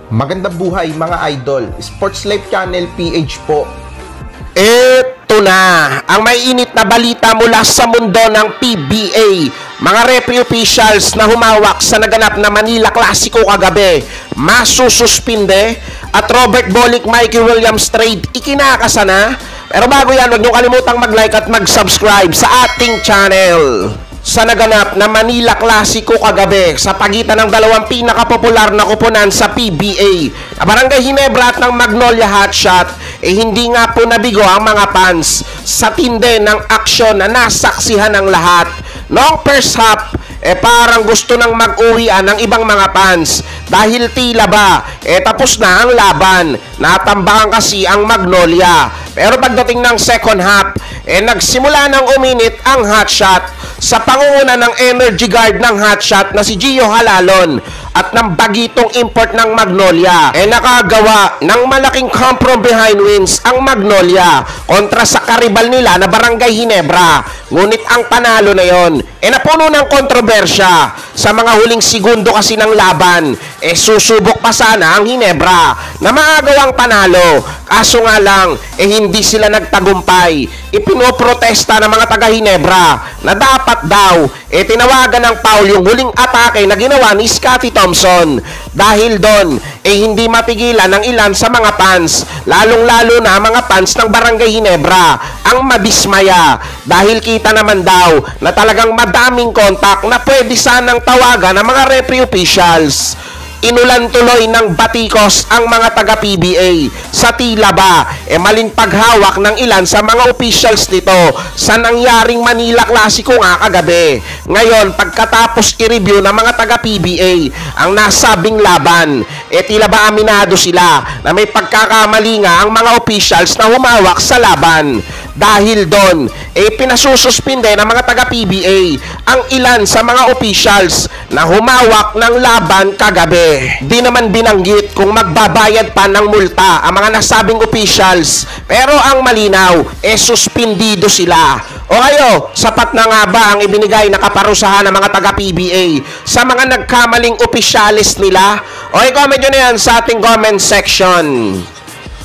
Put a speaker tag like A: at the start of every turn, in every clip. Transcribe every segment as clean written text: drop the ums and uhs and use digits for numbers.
A: Magandang buhay mga idol, Sports Life Channel PH po.
B: Ito na ang may init na balita mula sa mundo ng PBA. Mga referee officials na humawak sa naganap na Manila Clasico kagabi, masususpinde at Robert Bolick, Mikey Williams trade ikinakasa na. Pero bago yan, huwag niyong kalimutang mag-like at mag-subscribe sa ating channel. Sa naganap na Manila Clasico kagabi sa pagitan ng dalawang pinakapopular na koponan sa PBA, na Barangay Ginebra at ng Magnolia Hotshot, hindi nga po nabigo ang mga fans sa tindi ng aksyon na nasaksihan ng lahat. Noong first half, parang gusto nang mag-uwian ng ibang mga fans dahil tila ba tapos na ang laban. Natambakan kasi ang Magnolia. Pero pagdating ng second half, nagsimula nang uminit ang Hotshot sa pangunguna ng energy guard ng Hotshot na si Gio Halalon at ng bagitong import ng Magnolia. Nakagawa ng malaking come from behind wins ang Magnolia kontra sa karibal nila na Barangay Ginebra. Ngunit ang panalo na yon napuno ng kontrobersya sa mga huling segundo kasi ng laban. Susubok pa sana ang Ginebra na maagawang panalo. Kaso nga lang, hindi sila nagtagumpay. Ipinoprotesta ng mga taga Ginebra na dapat daw tinawagan ng foul yung huling atake na ginawa ni Scottie Thompson. Dahil doon, hindi mapigilan ng ilan sa mga fans, lalong-lalo na mga fans ng Barangay Ginebra, ang madismaya. Dahil kita naman daw na talagang madaming kontak na pwede sanang tawagan ng mga referee officials. Inulan tuloy ng batikos ang mga taga-PBA sa tila ba maling paghawak ng ilan sa mga officials nito sa nangyaring Manila Clasico nga kagabi. Ngayon, pagkatapos i-review ng mga taga-PBA ang nasabing laban, tila ba aminado sila na may pagkakamali nga ang mga officials na humawak sa laban. Dahil doon, pinasususpinde ng mga taga-PBA ang ilan sa mga officials na humawak ng laban kagabi. Di naman binanggit kung magbabayad pa ng multa ang mga nasabing officials, pero ang malinaw, suspindido sila. O kayo, sapat na nga ba ang ibinigay na kaparusahan ng mga taga-PBA sa mga nagkamaling officialis nila? O i-comment nyo na yan sa ating comment section.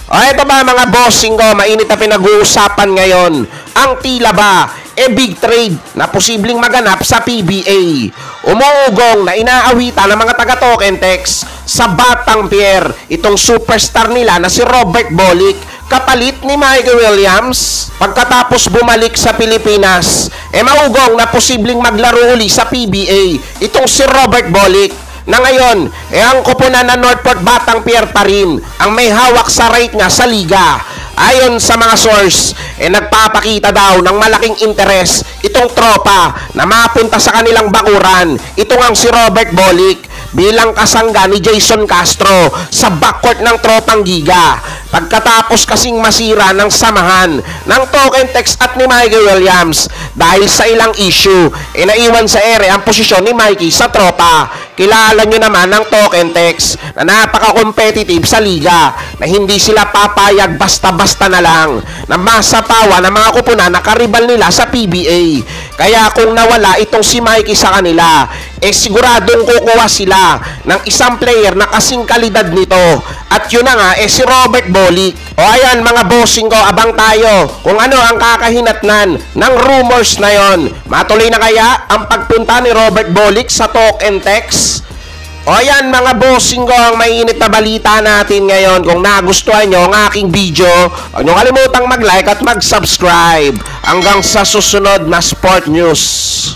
B: O ito ba mga bossing ko, mainit na pinag-uusapan ngayon ang tila ba big trade na posibleng maganap sa PBA. Umuugong na inaawitan ng mga taga-Token Text sa Batang Pier itong superstar nila na si Robert Bolick kapalit ni Mikey Williams. Pagkatapos bumalik sa Pilipinas, maugong na posibleng maglaro uli sa PBA itong si Robert Bolick, na ngayon, ang koponan na Northport Batang Pier pa rin ang may hawak sa rate nga sa liga. Ayon sa mga source, nagpapakita daw ng malaking interes itong tropa na mapunta sa kanilang bakuran. Ito ang si Robert Bolick bilang kasangga ni Jason Castro sa backcourt ng tropang Giga. Pagkatapos kasing masira ng samahan ng Token Text at ni Mikey Williams dahil sa ilang issue, naiwan sa ere ang posisyon ni Mikey sa tropa. Kilala nyo naman ng Token Text na napaka-competitive sa liga, na hindi sila papayag basta-basta na lang na masapawa ng mga kupunan na karibal nila sa PBA. Kaya kung nawala itong si Mikey sa kanila, siguradong kukuha sila ng isang player na kasing kalidad nito. At yun na nga, si Robert Bolick. O ayan mga bossing ko, abang tayo kung ano ang kakahinatnan ng rumors na yon. Matuloy na kaya ang pagpunta ni Robert Bolick sa Token Text? O ayan mga bossing ko, ang mainit na balita natin ngayon. Kung nagustuhan nyo ang aking video, huwag nyo kalimutang mag-like at mag-subscribe. Hanggang sa susunod na sport news.